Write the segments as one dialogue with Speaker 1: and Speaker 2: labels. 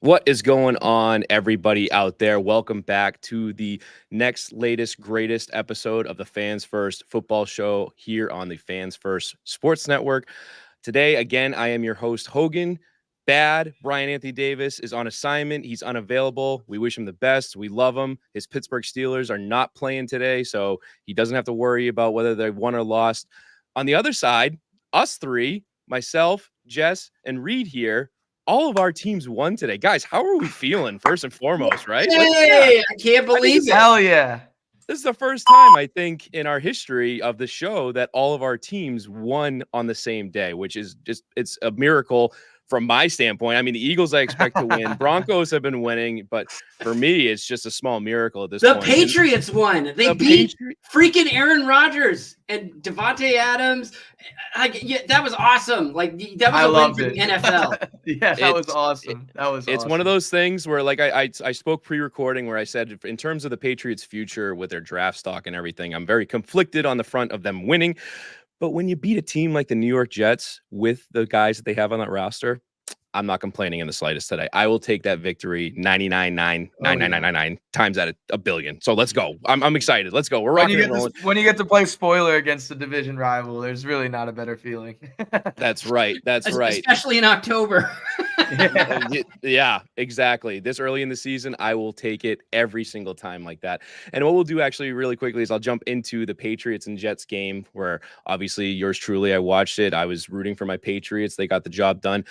Speaker 1: What is going on, everybody out there? Welcome back to the next, latest, greatest episode of the Fans First Football Show here on the Fans First Sports Network. Today, again, I am your host, Hogan. Brian Anthony Davis is on assignment. He's unavailable. We wish him the best. We love him. His Pittsburgh Steelers are not playing today, so he doesn't have to worry about whether they won or lost. On the other side, us three, myself, Jess, and Reed here, all of our teams won today. Guys, how are we feeling first and foremost, right?
Speaker 2: Hey, I can't believe it.
Speaker 3: Hell yeah.
Speaker 1: This is the first time, I think, in our history of the show that all of our teams won on the same day, which is it's a miracle from my standpoint. I mean, the Eagles I expect to win. Broncos have been winning, but for me, it's just a small miracle at this point.
Speaker 2: The Patriots won. They beat freaking Aaron Rodgers and Devontae Adams. That was awesome. That was a win for the NFL.
Speaker 3: Yeah, that was awesome.
Speaker 1: It's one of those things where, like, I spoke pre-recording where I said, in terms of the Patriots' future with their draft stock and everything, I'm very conflicted on the front of them winning. But when you beat a team like the New York Jets with the guys that they have on that roster, I'm not complaining in the slightest today. I will take that victory 99.99999 times at a billion. So let's go. I'm excited. Let's go. We're rocking and rolling.
Speaker 3: When you get to play spoiler against the division rival, there's really not a better feeling.
Speaker 1: That's right. That's right.
Speaker 2: Especially in October.
Speaker 1: Yeah, exactly. This early in the season, I will take it every single time like that. And what we'll do actually really quickly is I'll jump into the Patriots and Jets game where obviously yours truly, I watched it. I was rooting for my Patriots. They got the job done.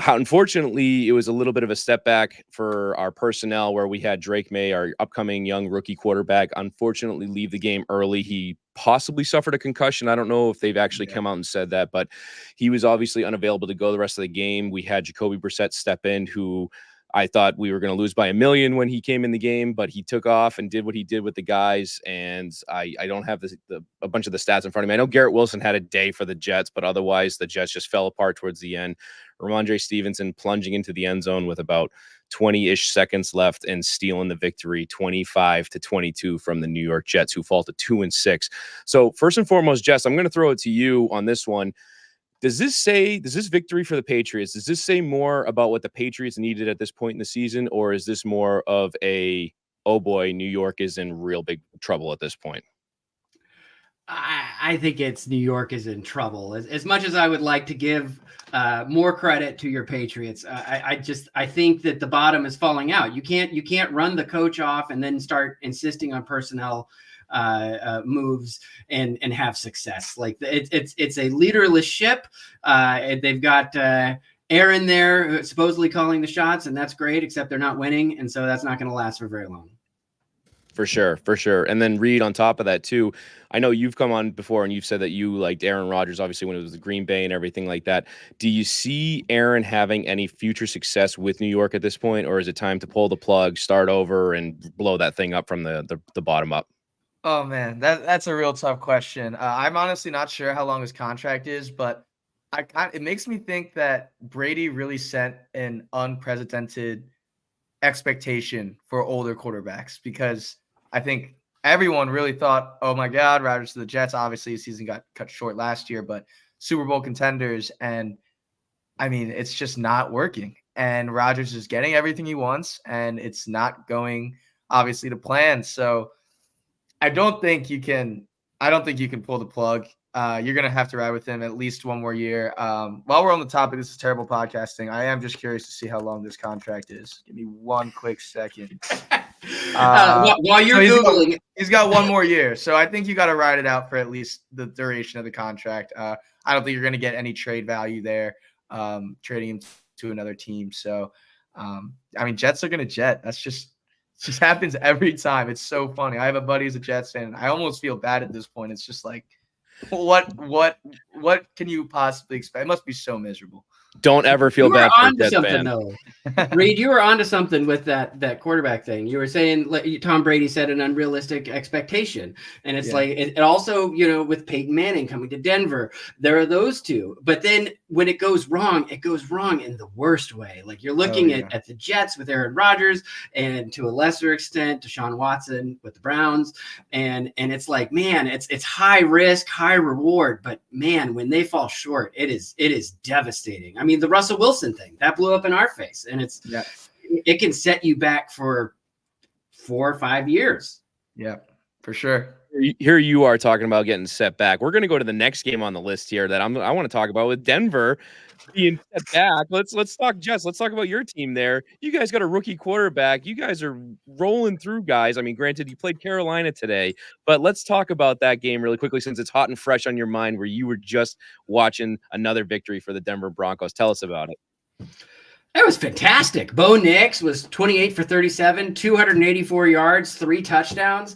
Speaker 1: Unfortunately, it was a little bit of a step back for our personnel where we had Drake May, our upcoming young rookie quarterback, unfortunately leave the game early. He possibly suffered a concussion. I don't know if they've actually come out and said that, but he was obviously unavailable to go the rest of the game. We had Jacoby Brissett step in, who I thought we were going to lose by 1 million when he came in the game, but he took off and did what he did with the guys. And I don't have a bunch of the stats in front of me. I know Garrett Wilson had a day for the Jets, but otherwise the Jets just fell apart towards the end. Ramondre Stevenson plunging into the end zone with about 20-ish seconds left and stealing the victory 25-22 from the New York Jets, who fall to 2-6. So first and foremost, Jess, I'm going to throw it to you on this one. Does this victory for the Patriots, does this say more about what the Patriots needed at this point in the season, or is this more of oh boy, New York is in real big trouble at this point?
Speaker 2: I think it's New York is in trouble. As much as I would like to give more credit to your Patriots, I think that the bottom is falling out. You can't run the coach off and then start insisting on personnel moves and have success. Like it's a leaderless ship. They've got Aaron there supposedly calling the shots, and that's great, except they're not winning, and so that's not going to last for very long.
Speaker 1: For sure. And then Reed, on top of that too, I know you've come on before and you've said that you liked Aaron Rodgers, obviously when it was the Green Bay and everything like that. Do you see Aaron having any future success with New York at this point, or is it time to pull the plug, start over, and blow that thing up from the bottom up?
Speaker 3: Oh man, that's a real tough question. I'm honestly not sure how long his contract is, but it makes me think that Brady really set an unprecedented expectation for older quarterbacks, because I think everyone really thought, oh my God, Rodgers to the Jets. Obviously, his season got cut short last year, but Super Bowl contenders. And I mean, it's just not working. And Rodgers is getting everything he wants, and it's not going, obviously, to plan. So I don't think you can pull the plug. You're going to have to ride with him at least one more year. While we're on the topic, this is terrible podcasting. I am just curious to see how long this contract is. Give me one quick second.
Speaker 2: While you're Googling,
Speaker 3: he's got 1 more year. So I think you got to ride it out for at least the duration of the contract. I don't think you're going to get any trade value there, trading him to another team. So, I mean, Jets are going to jet. It just happens every time. It's so funny. I have a buddy who's a Jets fan, and I almost feel bad at this point. It's just like, what can you possibly expect? It must be so miserable.
Speaker 1: Don't ever feel bad for a Jets fan.
Speaker 2: Though. Reed, you were onto something with that quarterback thing. You were saying Tom Brady set an unrealistic expectation, and it's like it also, with Peyton Manning coming to Denver, there are those two. But then when it goes wrong in the worst way. Like you're looking at the Jets with Aaron Rodgers, and to a lesser extent Deshaun Watson with the Browns, and it's like, man, it's high risk, high reward, but man, when they fall short, it is devastating. I mean, the Russell Wilson thing that blew up in our face, and it can set you back for 4 or 5 years.
Speaker 3: Yeah, for sure.
Speaker 1: Here you are talking about getting set back. We're going to go to the next game on the list here that I want to talk about with Denver being set back. Let's talk, Jess. Let's talk about your team there. You guys got a rookie quarterback. You guys are rolling through, guys. I mean, granted, you played Carolina today, but let's talk about that game really quickly since it's hot and fresh on your mind where you were just watching another victory for the Denver Broncos. Tell us about it.
Speaker 2: That was fantastic. Bo Nix was 28 for 37, 284 yards, 3 touchdowns.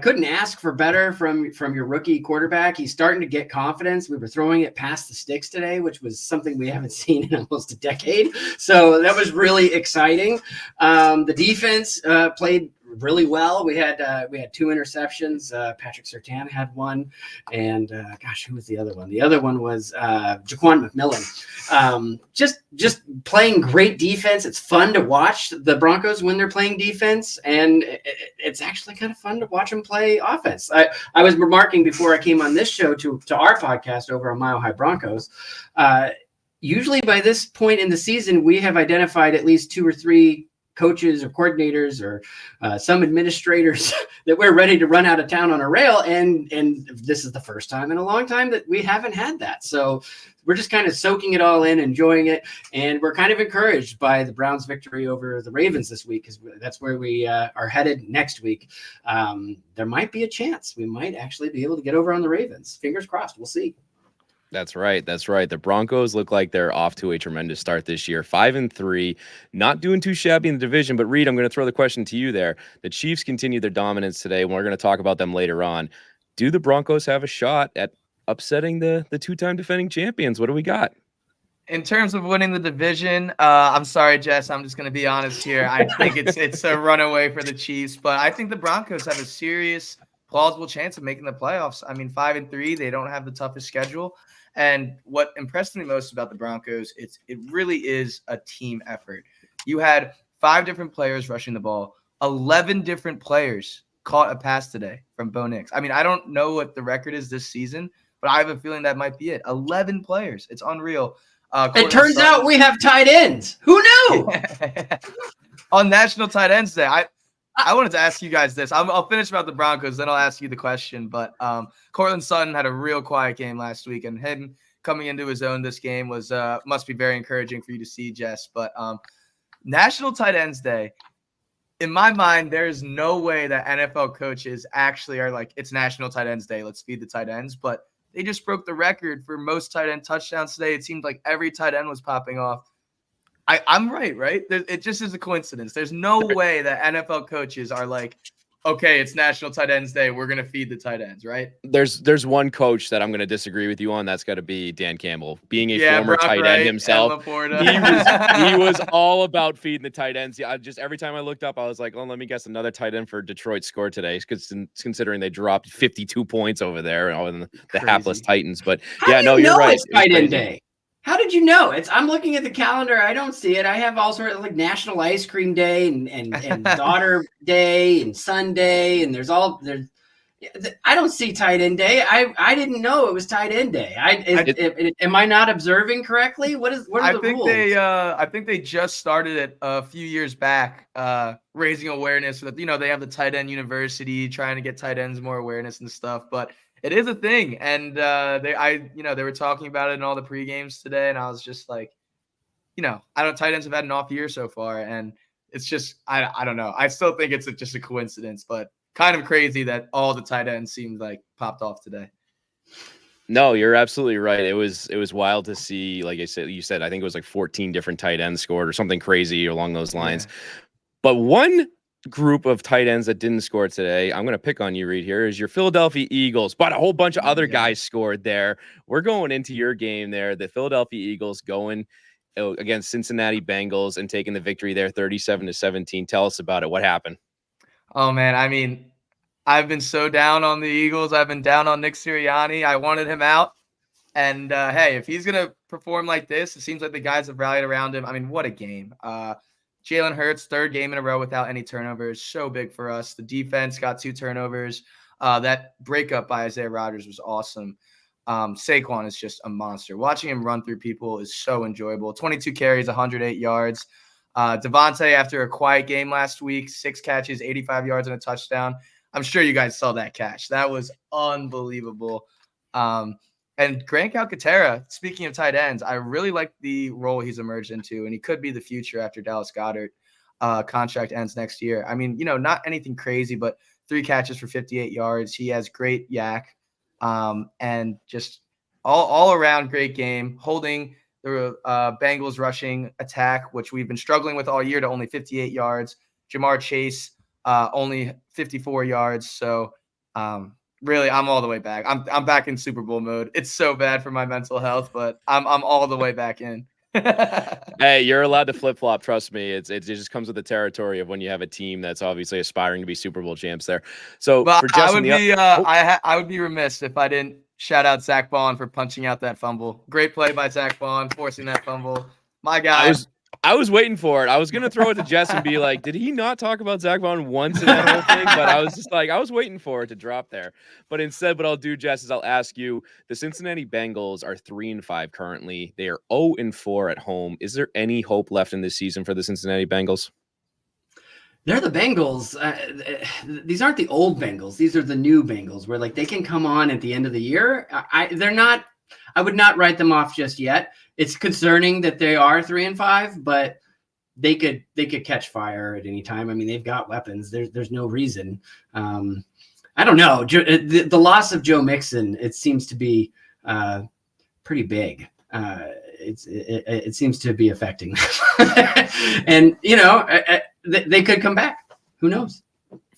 Speaker 2: Couldn't ask for better from your rookie quarterback. He's starting to get confidence. We were throwing it past the sticks today, which was something we haven't seen in almost a decade. So that was really exciting. The defense played really well. We had 2 interceptions. Patrick Surtain had one, and who was the other one? The other one was Jaquan McMillan. Just playing great defense. It's fun to watch the Broncos when they're playing defense, and it's actually kind of fun to watch them play offense. I was remarking before I came on this show to our podcast over on Mile High Broncos. Usually by this point in the season, we have identified at least 2 or 3 coaches or coordinators or some administrators that we're ready to run out of town on a rail. And this is the first time in a long time that we haven't had that. So we're just kind of soaking it all in, enjoying it. And we're kind of encouraged by the Browns' victory over the Ravens this week, because that's where we are headed next week. There might be a chance we might actually be able to get over on the Ravens. Fingers crossed. We'll see.
Speaker 1: That's right. That's right. The Broncos look like they're off to a tremendous start this year. 5-3, not doing too shabby in the division. But Reed, I'm going to throw the question to you there. The Chiefs continue their dominance today, and we're going to talk about them later on. Do the Broncos have a shot at upsetting the 2-time defending champions? What do we got?
Speaker 3: In terms of winning the division, I'm sorry, Jess. I'm just going to be honest here. I think it's a runaway for the Chiefs, but I think the Broncos have a serious, plausible chance of making the playoffs. I mean, 5-3, they don't have the toughest schedule. And what impressed me most about the Broncos, it really is a team effort. You had 5 different players rushing the ball. 11 different players caught a pass today from Bo Nix. I mean, I don't know what the record is this season, but I have a feeling that might be it. 11 players. It's unreal.
Speaker 2: It turns out we have tight ends. Who knew?
Speaker 3: On National Tight Ends Day, I wanted to ask you guys this. I'll finish about the Broncos, then I'll ask you the question. But Cortland Sutton had a real quiet game last week, and him coming into his own this game was must be very encouraging for you to see, Jess. But National Tight Ends Day, in my mind, there is no way that NFL coaches actually are like, it's National Tight Ends Day, let's feed the tight ends. But they just broke the record for most tight end touchdowns today. It seemed like every tight end was popping off. I'm right? It just is a coincidence. There's no way that NFL coaches are like, okay, it's National Tight Ends Day, we're going to feed the tight ends, right?
Speaker 1: There's one coach that I'm going to disagree with you on. That's got to be Dan Campbell. Being a former
Speaker 3: Brock
Speaker 1: tight
Speaker 3: Wright,
Speaker 1: end himself, he was all about feeding the tight ends. Yeah, just every time I looked up, I was like, oh, let me guess another tight end for Detroit scored today, because considering they dropped 52 points over there and the hapless Titans. But yeah, no, you're right.
Speaker 2: It's tight end day. How did you know? I'm looking at the calendar. I don't see it. I have all sorts of like National Ice Cream Day and Daughter Day and Sunday, and there's. I don't see tight end day. I didn't know it was tight end day. Am I not observing correctly? What are the rules?
Speaker 3: I think they just started it a few years back, raising awareness that they have the tight end university, trying to get tight ends more awareness and stuff, but. It is a thing, and they were talking about it in all the pre-games today, and I was just like, tight ends have had an off year so far, and it's just I don't know. I still think it's just a coincidence, but kind of crazy that all the tight ends seemed like popped off today.
Speaker 1: No, you're absolutely right. It was wild to see. Like you said, I think it was like 14 different tight ends scored or something crazy along those lines. Yeah. But one group of tight ends that didn't score today, I'm going to pick on you, Reed, here, is your Philadelphia Eagles, but a whole bunch of other guys scored there. We're going into your game there. The Philadelphia Eagles going against Cincinnati Bengals and taking the victory there, 37-17. Tell us about it. What happened?
Speaker 3: Oh, man. I mean, I've been so down on the Eagles. I've been down on Nick Sirianni. I wanted him out. And, hey, if he's going to perform like this, it seems like the guys have rallied around him. I mean, what a game. Jalen Hurts, 3rd game in a row without any turnovers. So big for us. The defense got 2 turnovers. That breakup by Isaiah Rodgers was awesome. Saquon is just a monster. Watching him run through people is so enjoyable. 22 carries, 108 yards. Devontae, after a quiet game last week, 6 catches, 85 yards and a touchdown. I'm sure you guys saw that catch. That was unbelievable. And Grant Calcaterra, speaking of tight ends, I really like the role he's emerged into, and he could be the future after Dallas Goedert contract ends next year. I mean, not anything crazy, but 3 catches for 58 yards. He has great yak, and just all around great game, holding the Bengals rushing attack, which we've been struggling with all year, to only 58 yards. Jamar Chase, only 54 yards. So, really, I'm all the way back. I'm back in Super Bowl mode. It's so bad for my mental health, but I'm all the way back in.
Speaker 1: Hey, you're allowed to flip flop. Trust me. It just comes with the territory of when you have a team that's obviously aspiring to be Super Bowl champs there. So
Speaker 3: but
Speaker 1: for Justin,
Speaker 3: I would be remiss if I didn't shout out Zach Bond for punching out that fumble. Great play by Zach Bond, forcing that fumble. My guy.
Speaker 1: I was waiting for it. I was going to throw it to Jess and be like, did he not talk about Zach Bond once in that whole thing? But I was just like, I was waiting for it to drop there. But instead, what I'll do, Jess, is I'll ask you, the Cincinnati Bengals are 3-5 currently. They are 0-4 at home. Is there any hope left in this season for the Cincinnati Bengals?
Speaker 2: They're the Bengals. These aren't the old Bengals. These are the new Bengals where like they can come on at the end of the year. They're not, I would not write them off just yet. It's concerning that they are 3-5, but they could catch fire at any time. I mean, they've got weapons. There's no reason. I don't know. The loss of Joe Mixon, it seems to be pretty big. It seems to be affecting them. And they could come back. Who knows?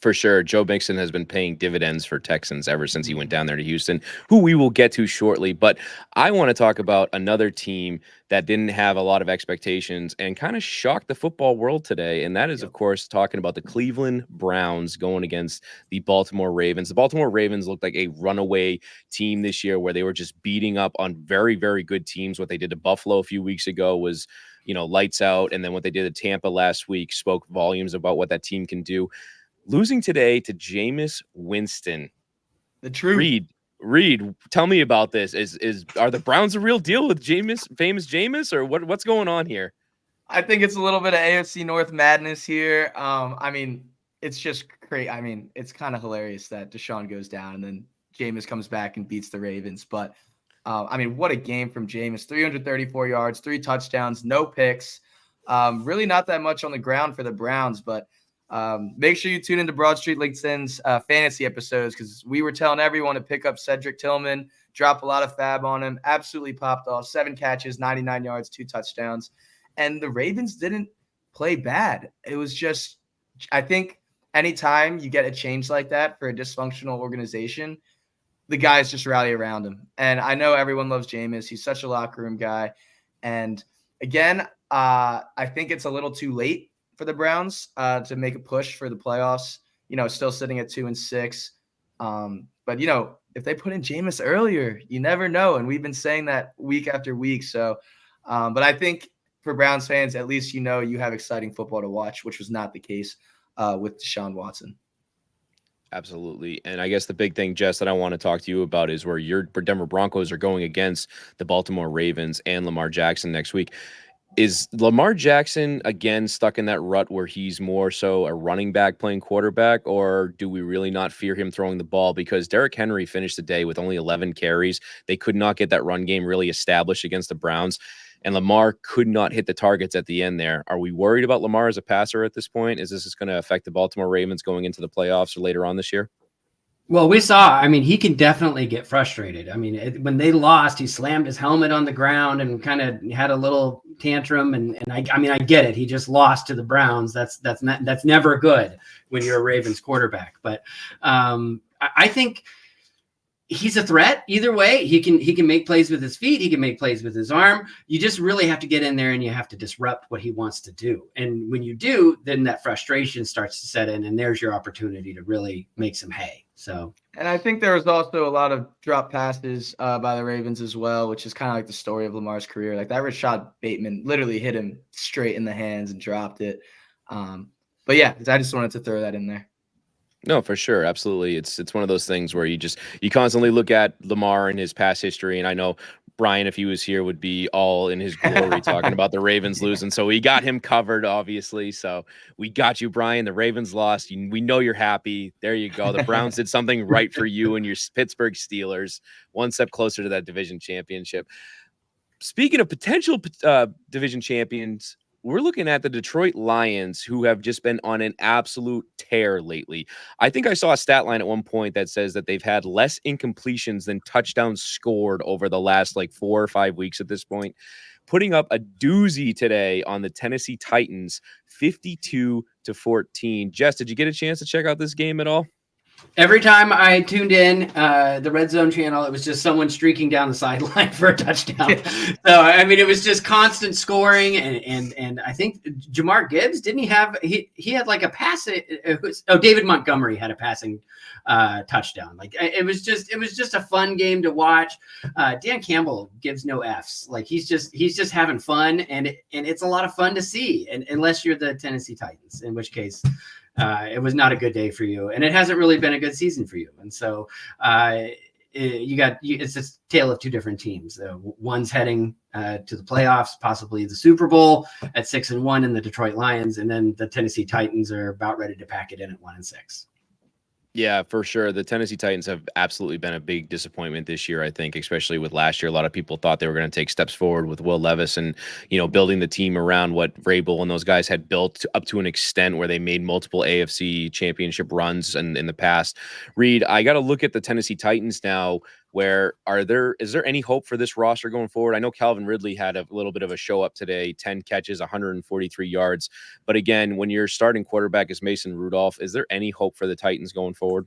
Speaker 1: For sure. Joe Mixon has been paying dividends for Texans ever since he went down there to Houston, who we will get to shortly. But I want to talk about another team that didn't have a lot of expectations and kind of shocked the football world today. And that is, of course, talking about the Cleveland Browns going against the Baltimore Ravens. The Baltimore Ravens looked like a runaway team this year where they were just beating up on very, very good teams. What they did to Buffalo a few weeks ago was, lights out. And then what they did to Tampa last week spoke volumes about what that team can do. Losing today to Jameis Winston.
Speaker 3: The truth.
Speaker 1: Reed, tell me about this. Are the Browns a real deal with famous Jameis, or what's going on here?
Speaker 3: I think it's a little bit of AFC North madness here. I mean, it's just great. I mean, it's kind of hilarious that Deshaun goes down and then Jameis comes back and beats the Ravens. But I mean, what a game from Jameis. 334 yards, 3 touchdowns, no picks. Really not that much on the ground for the Browns, but make sure you tune into Broad Street LinkedIn's fantasy episodes, because we were telling everyone to pick up Cedric Tillman, drop a lot of fab on him, absolutely popped off, 7 catches, 99 yards, 2 touchdowns. And the Ravens didn't play bad. It was just, I think anytime you get a change like that for a dysfunctional organization, the guys just rally around him. And I know everyone loves Jameis. He's such a locker room guy. And again, I think it's a little too late for the Browns to make a push for the playoffs, still sitting at 2-6. But, if they put in Jameis earlier, you never know. And we've been saying that week after week. So, but I think for Browns fans, at least, you have exciting football to watch, which was not the case with Deshaun Watson.
Speaker 1: Absolutely. And I guess the big thing, Jess, that I want to talk to you about is where your Denver Broncos are going against the Baltimore Ravens and Lamar Jackson next week. Is Lamar Jackson, again, stuck in that rut where he's more so a running back playing quarterback, or do we really not fear him throwing the ball? Because Derrick Henry finished the day with only 11 carries. They could not get that run game really established against the Browns, and Lamar could not hit the targets at the end there. Are we worried about Lamar as a passer at this point? Is this going to affect the Baltimore Ravens going into the playoffs or later on this year?
Speaker 2: Well, we saw, he can definitely get frustrated. When they lost, he slammed his helmet on the ground and kind of had a little tantrum. And I get it. He just lost to the Browns. That's never good when you're a Ravens quarterback. But I think he's a threat either way. He can make plays with his feet. He can make plays with his arm. You just really have to get in there and you have to disrupt what he wants to do. And when you do, then that frustration starts to set in, and there's your opportunity to really make some hay. So,
Speaker 3: and I think there was also a lot of drop passes by the Ravens as well, which is kind of like the story of Lamar's career. Like that Rashad Bateman literally hit him straight in the hands and dropped it. But yeah, I just wanted to throw that in there.
Speaker 1: No, for sure. Absolutely. It's one of those things where you constantly look at Lamar and his past history. And I know Brian, if he was here, would be all in his glory talking about the Ravens losing. So we got him covered, obviously. So we got you, Brian. The Ravens lost. We know you're happy. There you go. The Browns did something right for you and your Pittsburgh Steelers, one step closer to that division championship. Speaking of potential division champions, we're looking at the Detroit Lions, who have just been on an absolute tear lately. I think I saw a stat line at one point that says that they've had less incompletions than touchdowns scored over the last like 4 or 5 weeks at this point, putting up a doozy today on the Tennessee Titans, 52-14. Jess, did you get a chance to check out this game at all?
Speaker 2: Every time I tuned in the Red Zone channel, it was just someone streaking down the sideline for a touchdown. So I mean, it was just constant scoring, and I think Jamar Gibbs didn't he had like a pass. David Montgomery had a passing touchdown. Like it was just a fun game to watch. Dan Campbell gives no Fs. Like he's just having fun, and it's a lot of fun to see. And unless you're the Tennessee Titans, in which case. It was not a good day for you, and it hasn't really been a good season for you. And so it's a tale of two different teams. One's heading to the playoffs, possibly the Super Bowl at 6-1 in the Detroit Lions, and then the Tennessee Titans are about ready to pack it in at 1-6.
Speaker 1: Yeah, for sure. The Tennessee Titans have absolutely been a big disappointment this year, I think, especially with last year. A lot of people thought they were going to take steps forward with Will Levis and, building the team around what Vrabel and those guys had built up to an extent where they made multiple AFC championship runs in the past. Reed, I got to look at the Tennessee Titans now. Is there any hope for this roster going forward? I know Calvin Ridley had a little bit of a show up today, 10 catches, 143 yards. But again, when your starting quarterback is Mason Rudolph, is there any hope for the Titans going forward?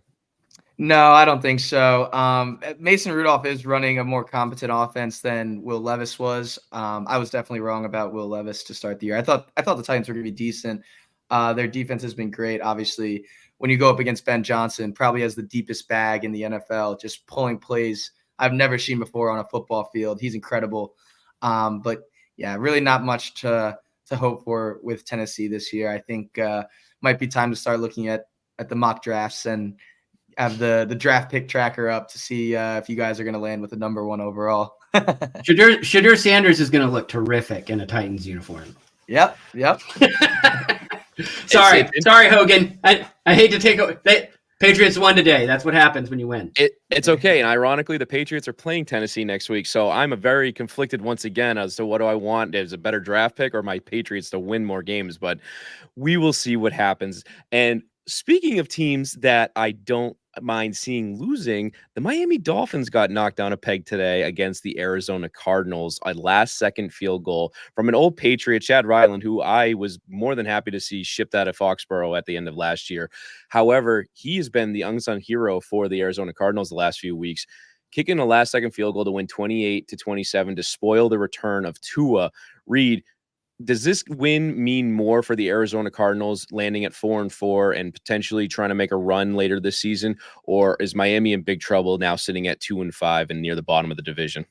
Speaker 3: No, I don't think so. Mason Rudolph is running a more competent offense than Will Levis was. I was definitely wrong about Will Levis to start the year. I thought the Titans were going to be decent. Their defense has been great. Obviously, when you go up against Ben Johnson, probably has the deepest bag in the NFL, just pulling plays I've never seen before on a football field. He's incredible. But yeah, really not much to hope for with Tennessee this year. I think might be time to start looking at the mock drafts and have the draft pick tracker up to see if you guys are going to land with the number 1 overall.
Speaker 2: Shadur Sanders is going to look terrific in a Titans uniform.
Speaker 3: Yep.
Speaker 2: Sorry, Hogan. I hate to take it. Patriots won today. That's what happens when you win.
Speaker 1: It's okay. And ironically, the Patriots are playing Tennessee next week. So I'm a very conflicted once again as to what do I want as a better draft pick or my Patriots to win more games. But we will see what happens. And speaking of teams that I don't mind seeing losing, the Miami Dolphins got knocked down a peg today against the Arizona Cardinals. A last-second field goal from an old Patriot, Chad Ryland, who I was more than happy to see shipped out of Foxborough at the end of last year. However, he has been the unsung hero for the Arizona Cardinals the last few weeks, kicking a last-second field goal to win 28-27 to spoil the return of Tua. Reed, does this win mean more for the Arizona Cardinals landing at 4-4 and potentially trying to make a run later this season? Or is Miami in big trouble now sitting at 2-5 and near the bottom of the division?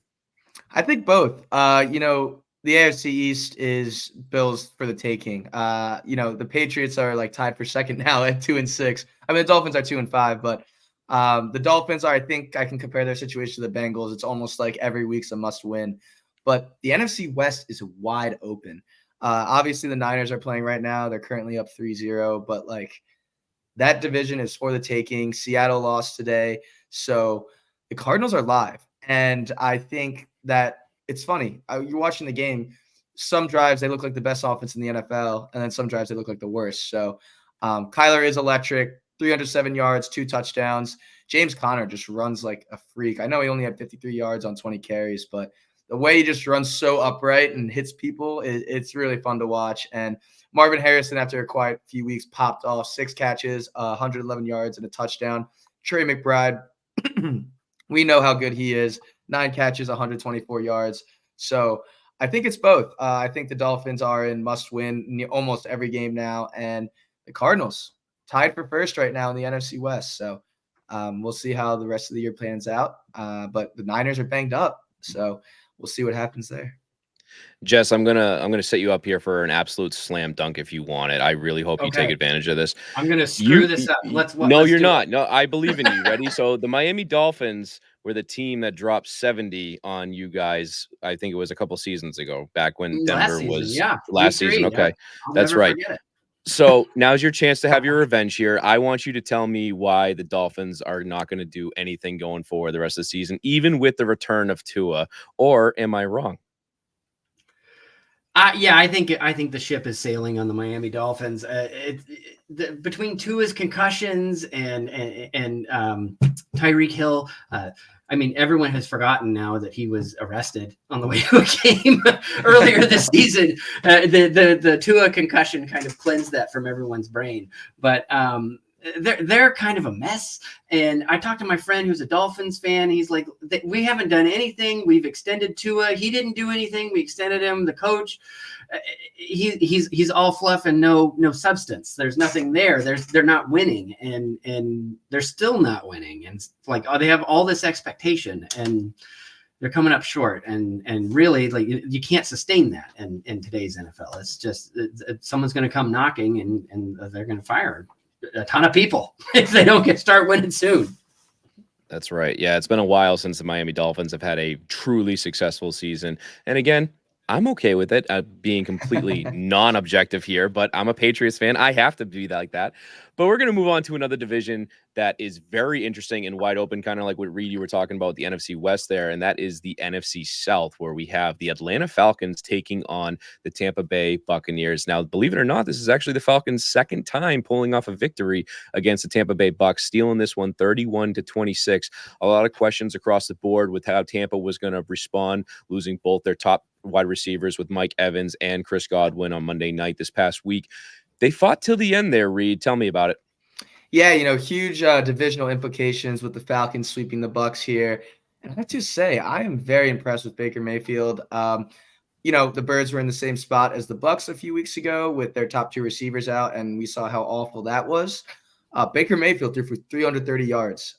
Speaker 3: I think both. The AFC East is Bills for the taking. The Patriots are like tied for second now at 2-6. I mean, the Dolphins are 2-5, but the Dolphins are, I think I can compare their situation to the Bengals. It's almost like every week's a must win. But the NFC West is wide open. Obviously, the Niners are playing right now. They're currently up 3-0, but that division is for the taking. Seattle lost today. So the Cardinals are live. And I think that it's funny. You're watching the game. Some drives, they look like the best offense in the NFL, and then some drives, they look like the worst. So Kyler is electric, 307 yards, 2 touchdowns. James Conner just runs like a freak. I know he only had 53 yards on 20 carries, but the way he just runs so upright and hits people, it's really fun to watch. And Marvin Harrison, after a quiet few weeks, popped off 6 catches, 111 yards, and a touchdown. Trey McBride, we know how good he is. 9 catches, 124 yards. So I think it's both. I think the Dolphins are in must-win almost every game now. And the Cardinals, tied for first right now in the NFC West. So we'll see how the rest of the year plans out. But the Niners are banged up. So we'll see what happens there.
Speaker 1: Jess, I'm gonna set you up here for an absolute slam dunk if you want it. I really hope you take
Speaker 2: Okay.
Speaker 1: advantage of this.
Speaker 2: I'm gonna screw this up.
Speaker 1: No,
Speaker 2: Let's
Speaker 1: you're
Speaker 2: do it.
Speaker 1: not. No, I believe in you. Ready? So the Miami Dolphins were the team that dropped 70 on you guys. I think it was a couple seasons ago, back when
Speaker 2: Last
Speaker 1: Denver
Speaker 2: season,
Speaker 1: was
Speaker 2: yeah,
Speaker 1: last
Speaker 2: week
Speaker 1: season.
Speaker 2: 3.
Speaker 1: Okay,
Speaker 2: I'll
Speaker 1: that's
Speaker 2: never
Speaker 1: right.
Speaker 2: forget it.
Speaker 1: So now's your chance to have your revenge here. I want you to tell me why the Dolphins are not going to do anything going forward the rest of the season, even with the return of Tua. Or am I wrong?
Speaker 2: Yeah, I think the ship is sailing on the Miami Dolphins. Between Tua's concussions and Tyreek Hill. I mean, everyone has forgotten now that he was arrested on the way to a game earlier this season. The Tua concussion kind of cleansed that from everyone's brain. But they're kind of a mess. And I talked to my friend who's a Dolphins fan. He's like, we haven't done anything. We've extended Tua. He didn't do anything. We extended him. The coach, he's all fluff and no substance. There's nothing there. They're not winning, and they're still not winning. And it's like, oh, they have all this expectation, and they're coming up short. And really, like, you can't sustain that in today's NFL. It's just someone's going to come knocking, and they're going to fire a ton of people if they don't start winning soon.
Speaker 1: That's right. Yeah, it's been a while since the Miami Dolphins have had a truly successful season. And again, I'm okay with it being completely non-objective here, but I'm a Patriots fan. I have to be like that. But we're going to move on to another division that is very interesting and wide open, kind of like what Reed, you were talking about, the NFC West there, and that is the NFC South, where we have the Atlanta Falcons taking on the Tampa Bay Buccaneers. Now, believe it or not, this is actually the Falcons' second time pulling off a victory against the Tampa Bay Bucs, stealing this one 31-26. A lot of questions across the board with how Tampa was going to respond, losing both their top wide receivers with Mike Evans and Chris Godwin on Monday night this past week. They fought till the end there, Reed. Tell me about it.
Speaker 3: Yeah, huge divisional implications with the Falcons sweeping the Bucs here. And I have to say, I am very impressed with Baker Mayfield. The Birds were in the same spot as the Bucs a few weeks ago with their top 2 receivers out, and we saw how awful that was. Baker Mayfield threw for 330 yards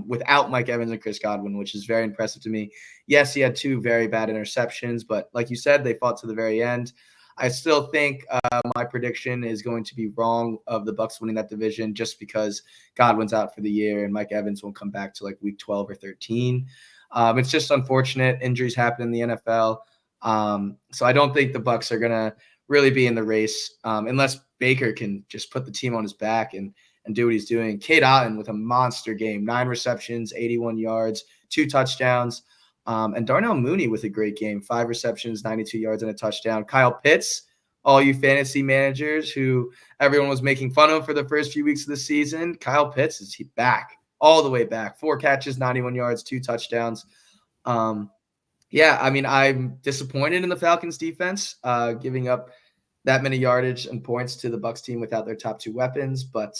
Speaker 3: without Mike Evans and Chris Godwin, which is very impressive to me. Yes, he had 2 very bad interceptions, but like you said, they fought to the very end. I still think my prediction is going to be wrong of the Bucs winning that division just because Godwin's out for the year and Mike Evans won't come back to like week 12 or 13. It's just unfortunate. Injuries happen in the NFL. So I don't think the Bucs are going to really be in the race unless Baker can just put the team on his back and do what he's doing. Cade Otton with a monster game, 9 receptions, 81 yards, 2 touchdowns. And Darnell Mooney with a great game, 5 receptions, 92 yards, and a touchdown. Kyle Pitts, all you fantasy managers who everyone was making fun of for the first few weeks of the season, Kyle Pitts is back, all the way back. 4 catches, 91 yards, 2 touchdowns. Yeah, I mean, I'm disappointed in the Falcons defense, giving up that many yardage and points to the Bucs team without their top 2 weapons. But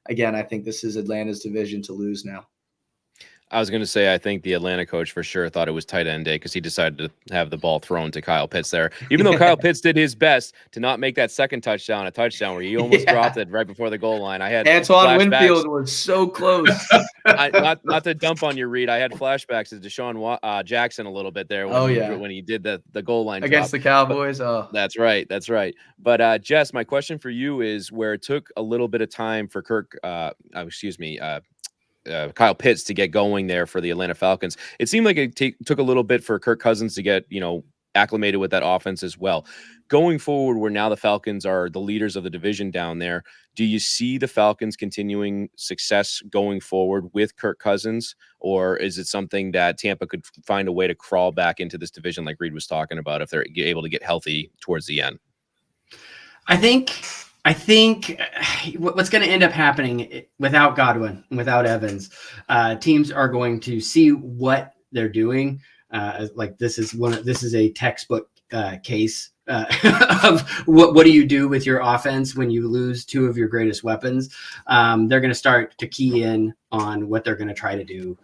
Speaker 3: again, I think this is Atlanta's division to lose now.
Speaker 1: I was going to say, I think the Atlanta coach for sure thought it was tight end day because he decided to have the ball thrown to Kyle Pitts there. Even though Kyle Pitts did his best to not make that second touchdown a touchdown where he almost dropped it right before the goal line. I had
Speaker 3: Antoine Winfield was so close.
Speaker 1: Not to dump on your Reed. I had flashbacks to Deshaun Jackson a little bit there when he did the goal line
Speaker 3: against
Speaker 1: drop.
Speaker 3: the Cowboys.
Speaker 1: That's right. But Jess, my question for you is where it took a little bit of time for Kyle Pitts to get going there for the Atlanta Falcons. It seemed like it took a little bit for Kirk Cousins to get, acclimated with that offense as well. Going forward, where now the Falcons are the leaders of the division down there, do you see the Falcons continuing success going forward with Kirk Cousins, or is it something that Tampa could find a way to crawl back into this division like Reed was talking about if they're able to get healthy towards the end?
Speaker 2: I think what's going to end up happening without Godwin and without Evans, teams are going to see what they're doing. Like this is a textbook case of what do you do with your offense when you lose 2 of your greatest weapons. They're going to start to key in on what they're going to try to do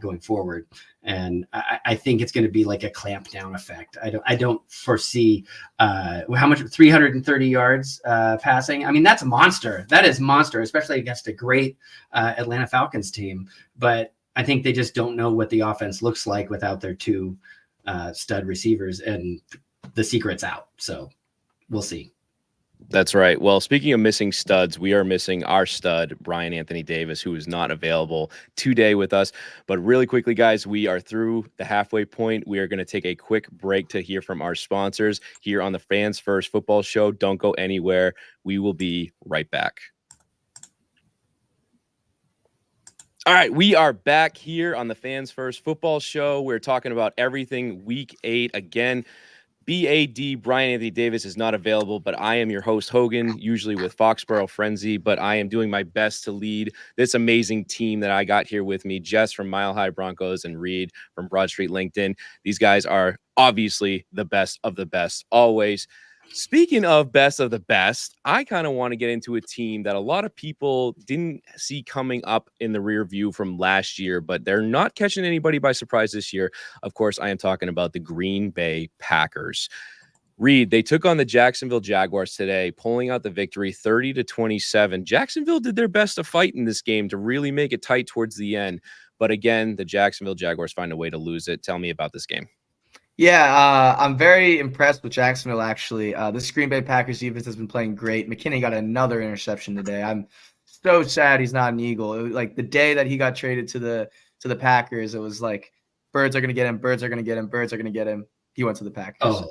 Speaker 2: going forward. And I think it's going to be like a clamp down effect. I don't foresee how much 330 yards passing. I mean, that's a monster. That is monster, especially against a great Atlanta Falcons team. But I think they just don't know what the offense looks like without their 2 stud receivers, and the secret's out. So we'll see.
Speaker 1: That's right. Well, speaking of missing studs, we are missing our stud, Brian Anthony Davis, who is not available today with us. But really quickly, guys, we are through the halfway point. We are going to take a quick break to hear from our sponsors here on the Fans First Football Show. Don't go anywhere. We will be right back. All right, we are back here on the Fans First Football Show. We're talking about everything Week 8 again. BAD, Brian Anthony Davis, is not available, but I am your host, Hogan, usually with Foxborough Frenzy, but I am doing my best to lead this amazing team that I got here with me, Jess from Mile High Broncos and Reed from Broad Street LinkedIn. These guys are obviously the best of the best always. Speaking of best of the best, I kind of want to get into a team that a lot of people didn't see coming up in the rear view from last year, but they're not catching anybody by surprise this year. Of course, I am talking about the Green Bay Packers. Reed, they took on the Jacksonville Jaguars today, pulling out the victory 30-27. Jacksonville did their best to fight in this game to really make it tight towards the end. But again, the Jacksonville Jaguars find a way to lose it. Tell me about this game.
Speaker 3: Yeah, I'm very impressed with Jacksonville, actually. This Green Bay Packers defense has been playing great. McKinney got another interception today. I'm so sad he's not an Eagle. It was like the day that he got traded to the Packers, it was like birds are going to get him, birds are going to get him, birds are going to get him. He went to the Packers.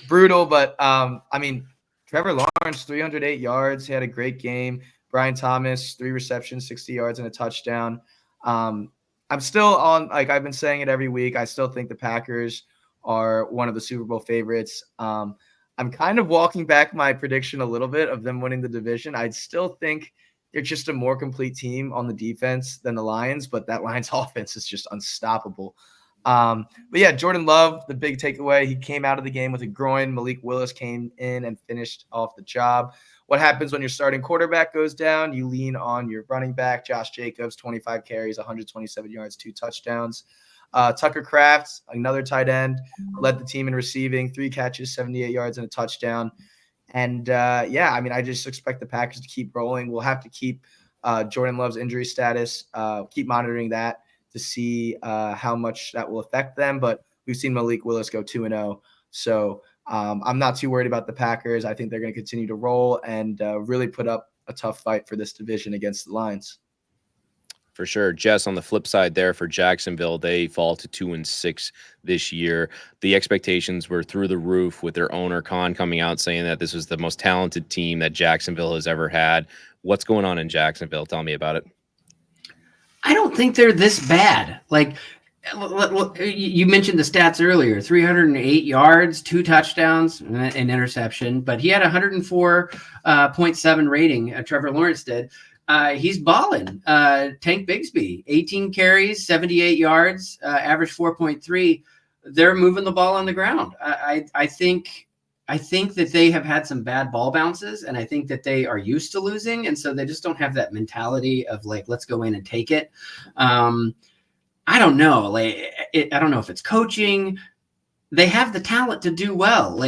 Speaker 3: Brutal, but I mean, Trevor Lawrence, 308 yards. He had a great game. Brian Thomas, 3 receptions, 60 yards, and a touchdown. I'm still on, like I've been saying it every week, I still think the Packers are one of the Super Bowl favorites. I'm kind of walking back my prediction a little bit of them winning the division. I still think they're just a more complete team on the defense than the Lions, but that Lions offense is just unstoppable. But yeah, Jordan Love, the big takeaway, he came out of the game with a groin. Malik Willis came in and finished off the job. What happens when your starting quarterback goes down? You lean on your running back, Josh Jacobs, 25 carries, 127 yards, 2 touchdowns. Tucker Kraft, another tight end, led the team in receiving, 3 catches, 78 yards, and a touchdown. And yeah, I mean, I just expect the Packers to keep rolling. We'll have to keep Jordan Love's injury status, keep monitoring that to see how much that will affect them. But we've seen Malik Willis go 2-0. So I'm not too worried about the Packers. I think they're going to continue to roll and really put up a tough fight for this division against the Lions.
Speaker 1: For sure. Jess, on the flip side there for Jacksonville, they fall to 2-6 this year. The expectations were through the roof with their owner, Khan, coming out saying that this was the most talented team that Jacksonville has ever had. What's going on in Jacksonville? Tell me about it.
Speaker 2: I don't think they're this bad. Like, you mentioned the stats earlier, 308 yards, 2 touchdowns, an interception, but he had 104.7 rating. Trevor Lawrence did. He's balling. Tank Bigsby, 18 carries, 78 yards, average 4.3. They're moving the ball on the ground. I think that they have had some bad ball bounces, and I think that they are used to losing, and so they just don't have that mentality of like, let's go in and take it. I don't know. I don't know if it's coaching. They have the talent to do well.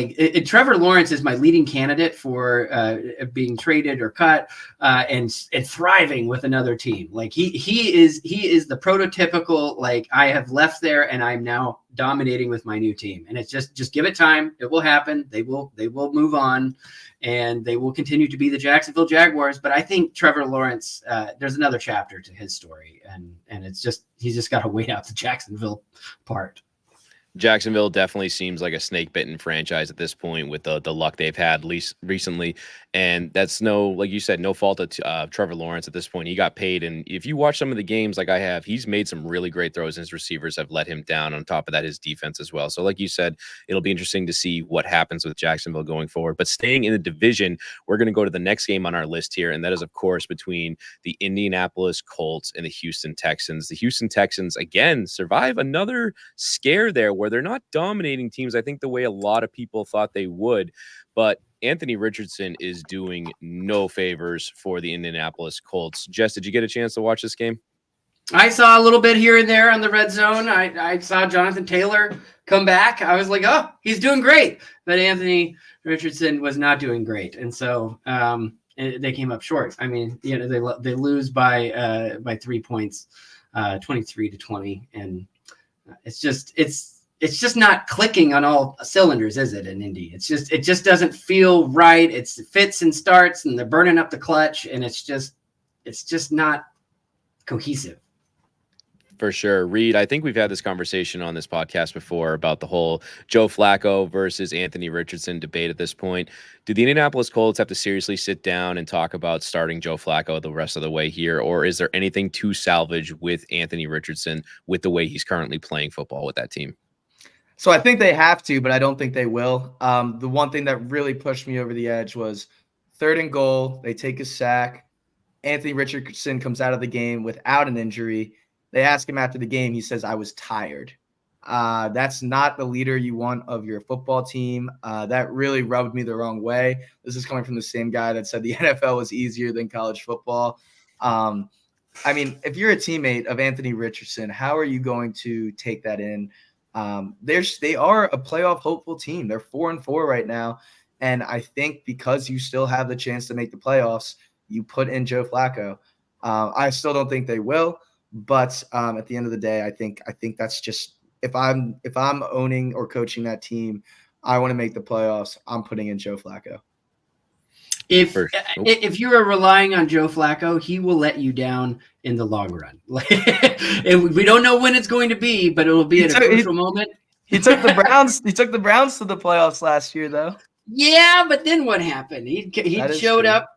Speaker 2: Trevor Lawrence is my leading candidate for being traded or cut and thriving with another team. Like he is the prototypical, like, I have left there and I'm now dominating with my new team. And it's just give it time. It will happen. They will move on, and they will continue to be the Jacksonville Jaguars. But I think Trevor Lawrence, there's another chapter to his story, and he's just got to wait out the Jacksonville part.
Speaker 1: Jacksonville definitely seems like a snake-bitten franchise at this point with the luck they've had least recently. And that's like you said, no fault of Trevor Lawrence at this point. He got paid. And if you watch some of the games like I have, he's made some really great throws, and his receivers have let him down. On top of that, his defense as well. So like you said, it'll be interesting to see what happens with Jacksonville going forward. But staying in the division, we're going to go to the next game on our list here. And that is, of course, between the Indianapolis Colts and the Houston Texans. The Houston Texans, again, survive another scare there where they're not dominating teams, I think, the way a lot of people thought they would. But Anthony Richardson is doing no favors for the Indianapolis Colts. Jess, did you get a chance to watch this game?
Speaker 2: I saw a little bit here and there on the red zone. I saw Jonathan Taylor come back. I was like, oh, he's doing great. But Anthony Richardson was not doing great. And so they came up short. I mean, they lose by 3 points, 23-20. And it's it's just not clicking on all cylinders, is it, in Indy? It just doesn't feel right. It fits and starts, and they're burning up the clutch, and it's just not cohesive.
Speaker 1: For sure. Reed, I think we've had this conversation on this podcast before about the whole Joe Flacco versus Anthony Richardson debate at this point. Do the Indianapolis Colts have to seriously sit down and talk about starting Joe Flacco the rest of the way here? Or is there anything to salvage with Anthony Richardson with the way he's currently playing football with that team?
Speaker 3: So I think they have to, but I don't think they will. The one thing that really pushed me over the edge was 3rd and goal. They take a sack. Anthony Richardson comes out of the game without an injury. They ask him after the game. He says, "I was tired." That's not the leader you want of your football team. That really rubbed me the wrong way. This is coming from the same guy that said the NFL was easier than college football. I mean, if you're a teammate of Anthony Richardson, how are you going to take that in? They are a playoff hopeful team. They're 4-4 right now. And I think because you still have the chance to make the playoffs, you put in Joe Flacco. I still don't think they will, but at the end of the day, I think that's just, if I'm owning or coaching that team, I want to make the playoffs, I'm putting in Joe Flacco.
Speaker 2: If you are relying on Joe Flacco, he will let you down in the long run. We don't know when it's going to be, but it will be at a crucial moment.
Speaker 3: He took the Browns. He took the Browns to the playoffs last year, though.
Speaker 2: Yeah, but then what happened? He showed up.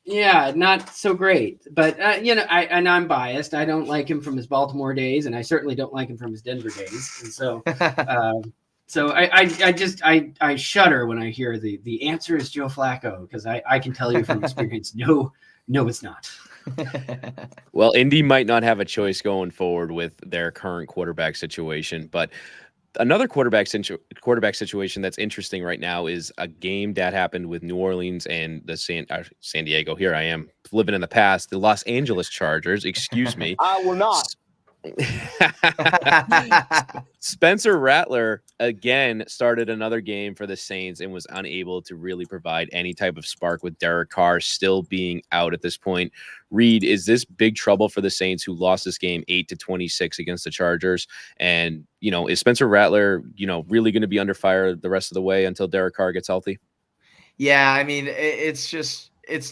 Speaker 2: Yeah, not so great. But I'm biased. I don't like him from his Baltimore days, and I certainly don't like him from his Denver days. And so, so I shudder when I hear the answer is Joe Flacco, because I can tell you from experience, no, it's not.
Speaker 1: Well, Indy might not have a choice going forward with their current quarterback situation, but another quarterback situation that's interesting right now is a game that happened with New Orleans and the San Diego. Here I am living in the past. The Los Angeles Chargers. Excuse me.
Speaker 4: I will not.
Speaker 1: Spencer Rattler again started another game for the Saints and was unable to really provide any type of spark with Derek Carr still being out at this point. Reed, is this big trouble for the Saints, who lost this game 8-26 against the Chargers? And, is Spencer Rattler, really going to be under fire the rest of the way until Derek Carr gets healthy?
Speaker 3: Yeah, I mean, it's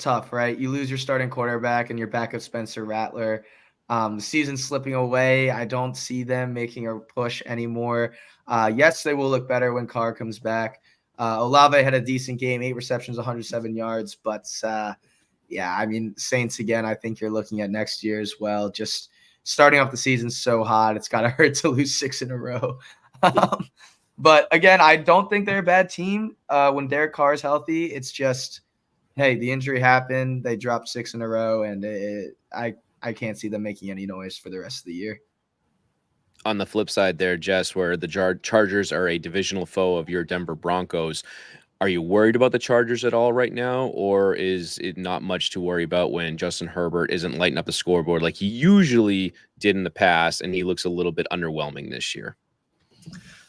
Speaker 3: tough, right? You lose your starting quarterback and your backup Spencer Rattler. The season's slipping away. I don't see them making a push anymore. Yes, they will look better when Carr comes back. Olave had a decent game, 8 receptions, 107 yards. But, I mean, Saints, again, I think you're looking at next year as well. Just starting off the season so hot, it's got to hurt to lose 6 in a row. But, again, I don't think they're a bad team when Derek Carr is healthy. It's just, hey, the injury happened. They dropped 6 in a row, and I can't see them making any noise for the rest of the year.
Speaker 1: On the flip side there, Jess, where the Chargers are a divisional foe of your Denver Broncos, are you worried about the Chargers at all right now, or is it not much to worry about when Justin Herbert isn't lighting up the scoreboard like he usually did in the past, and he looks a little bit underwhelming this year?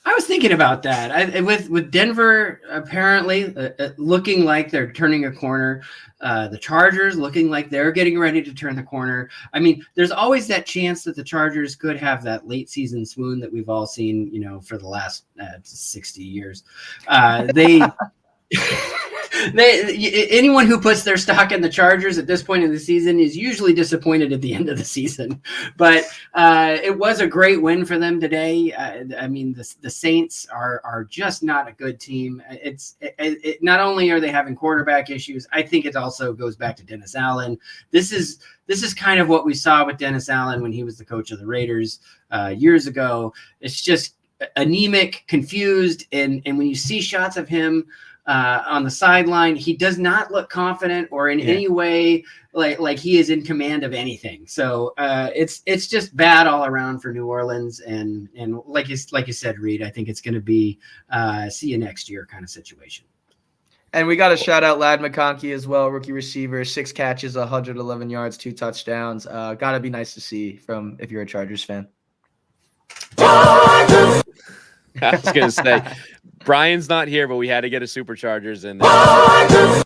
Speaker 2: I was thinking about that. With Denver apparently looking like they're turning a corner, the Chargers looking like they're getting ready to turn the corner. I mean, there's always that chance that the Chargers could have that late season swoon that we've all seen, for the last 60 years. Anyone who puts their stock in the Chargers at this point in the season is usually disappointed at the end of the season. But it was a great win for them today. I mean, the Saints are just not a good team. It not only are they having quarterback issues, I think it also goes back to Dennis Allen. This is kind of what we saw with Dennis Allen when he was the coach of the Raiders years ago. It's just anemic, confused, and when you see shots of him on the sideline, he does not look confident or in any way like he is in command of anything. So it's just bad all around for New Orleans, and like you said, Reed, I think it's going to be see you next year kind of situation.
Speaker 3: And we got to shout out Ladd McConkey as well, rookie receiver, 6 catches, 111 yards, 2 touchdowns. Got to be nice to see from if you're a Chargers fan.
Speaker 1: I was going to say, Brian's not here, but we had to get a Superchargers in there.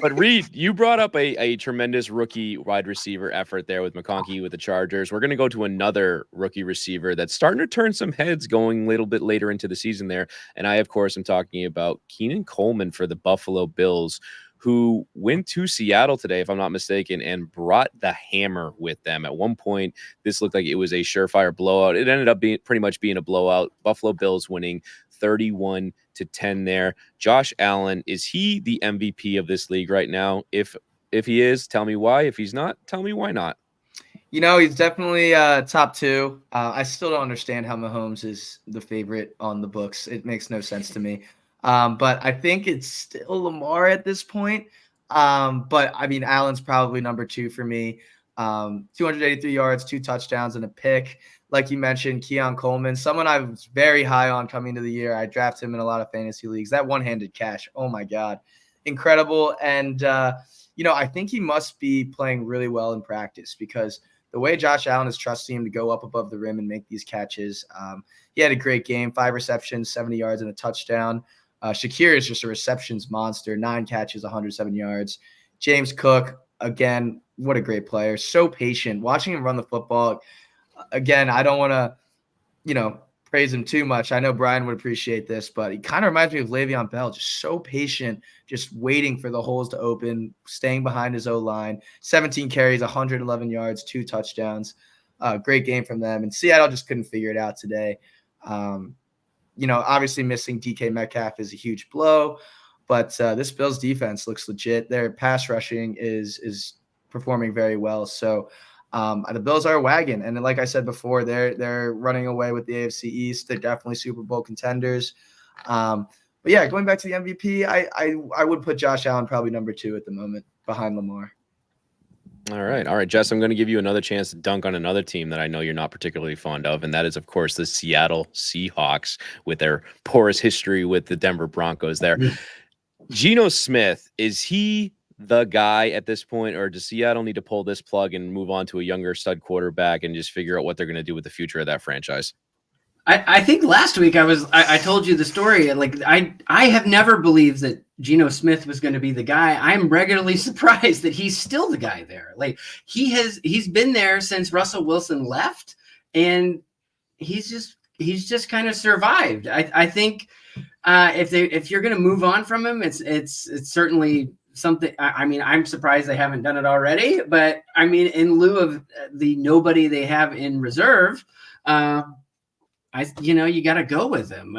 Speaker 1: But Reed, you brought up a tremendous rookie wide receiver effort there with McConkey with the Chargers. We're going to go to another rookie receiver that's starting to turn some heads going a little bit later into the season there. And I, of course, am talking about Keenan Coleman for the Buffalo Bills, who went to Seattle today, if I'm not mistaken, and brought the hammer with them. At one point, this looked like it was a surefire blowout. It ended up being pretty much being a blowout. Buffalo Bills winning 31-10 there. Josh Allen, is he the MVP of this league right now? If he is, tell me why. If he's not, tell me why not.
Speaker 3: He's definitely top two. I still don't understand how Mahomes is the favorite on the books. It makes no sense to me. But I think it's still Lamar at this point. But I mean, Allen's probably number two for me. 283 yards, 2 touchdowns, and a pick. Like you mentioned, Keon Coleman, someone I was very high on coming into the year. I drafted him in a lot of fantasy leagues. That one-handed catch, oh my God, incredible. And, I think he must be playing really well in practice because the way Josh Allen is trusting him to go up above the rim and make these catches. He had a great game, 5 receptions, 70 yards, and a touchdown. Shakir is just a receptions monster, 9 catches, 107 yards. James Cook, again, what a great player. So patient. Watching him run the football, again, I don't want to, praise him too much. I know Brian would appreciate this, but he kind of reminds me of Le'Veon Bell, just so patient, just waiting for the holes to open, staying behind his O-line. 17 carries, 111 yards, 2 touchdowns. Great game from them. And Seattle just couldn't figure it out today. Obviously missing DK Metcalf is a huge blow, but this Bills defense looks legit. Their pass rushing is performing very well. So the Bills are a wagon. And like I said before, they're running away with the AFC East. They're definitely Super Bowl contenders. But yeah, going back to the MVP, I would put Josh Allen probably number 2 at the moment behind Lamar.
Speaker 1: All right, Jess, I'm going to give you another chance to dunk on another team that I know you're not particularly fond of, and that is, of course, the Seattle Seahawks with their porous history with the Denver Broncos there. Geno Smith, is he the guy at this point, or does Seattle need to pull this plug and move on to a younger stud quarterback and just figure out what they're going to do with the future of that franchise?
Speaker 2: I think last week I told you the story. Like I have never believed that Geno Smith was going to be the guy. I'm regularly surprised that he's still the guy there. Like he's been there since Russell Wilson left, and he's just kind of survived. I think if you're going to move on from him, it's certainly something. I mean, I'm surprised they haven't done it already. But I mean, in lieu of the nobody they have in reserve. You got to go with them.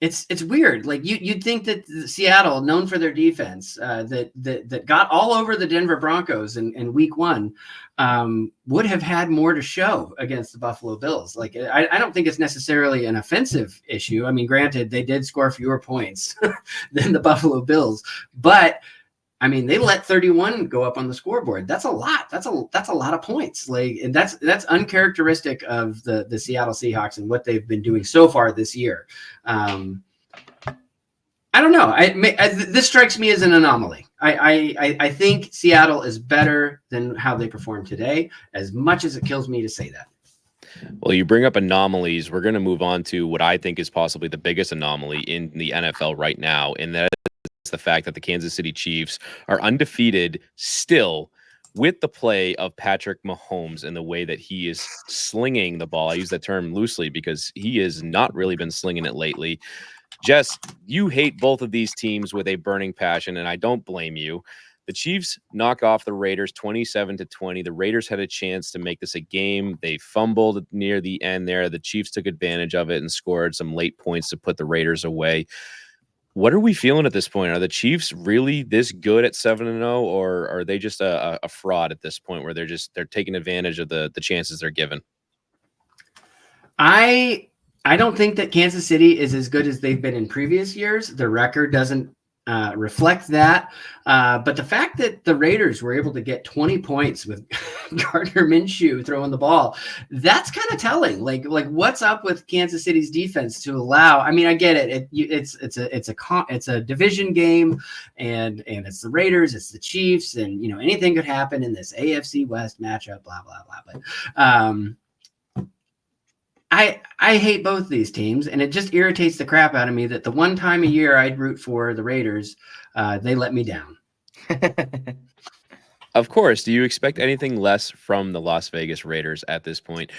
Speaker 2: It's weird. Like you'd think that Seattle, known for their defense, that got all over the Denver Broncos in week 1, would have had more to show against the Buffalo Bills. Like I don't think it's necessarily an offensive issue. I mean, granted, they did score fewer points than the Buffalo Bills, but I mean, they let 31 go up on the scoreboard. That's a lot. That's a lot of points. Like, and that's uncharacteristic of the Seattle Seahawks and what they've been doing so far this year. I don't know. This strikes me as an anomaly. I think Seattle is better than how they performed today, as much as it kills me to say that.
Speaker 1: Well, you bring up anomalies. We're going to move on to what I think is possibly the biggest anomaly in the NFL right now, and that the fact that the Kansas City Chiefs are undefeated still with the play of Patrick Mahomes and the way that he is slinging the ball. I use that term loosely because he has not really been slinging it lately. Jess, you hate both of these teams with a burning passion, and I don't blame you. The Chiefs knock off the Raiders 27-20. The Raiders had a chance to make this a game. They fumbled near the end there. The Chiefs took advantage of it and scored some late points to put the Raiders away. What are we feeling at this point? Are the Chiefs really this good at 7-0, or are they just a fraud at this point where they're taking advantage of the chances they're given?
Speaker 2: I don't think that Kansas City is as good as they've been in previous years. The record doesn't reflect that. But the fact that the Raiders were able to get 20 points with Gardner Minshew throwing the ball, that's kind of telling. Like what's up with Kansas City's defense to allow? I mean, I get it. It's a division game, and it's the Raiders, it's the Chiefs, and anything could happen in this AFC West matchup. Blah blah blah. But I hate both these teams, and it just irritates the crap out of me that the one time a year I'd root for the Raiders, they let me down.
Speaker 1: Of course. Do you expect anything less from the Las Vegas Raiders at this point?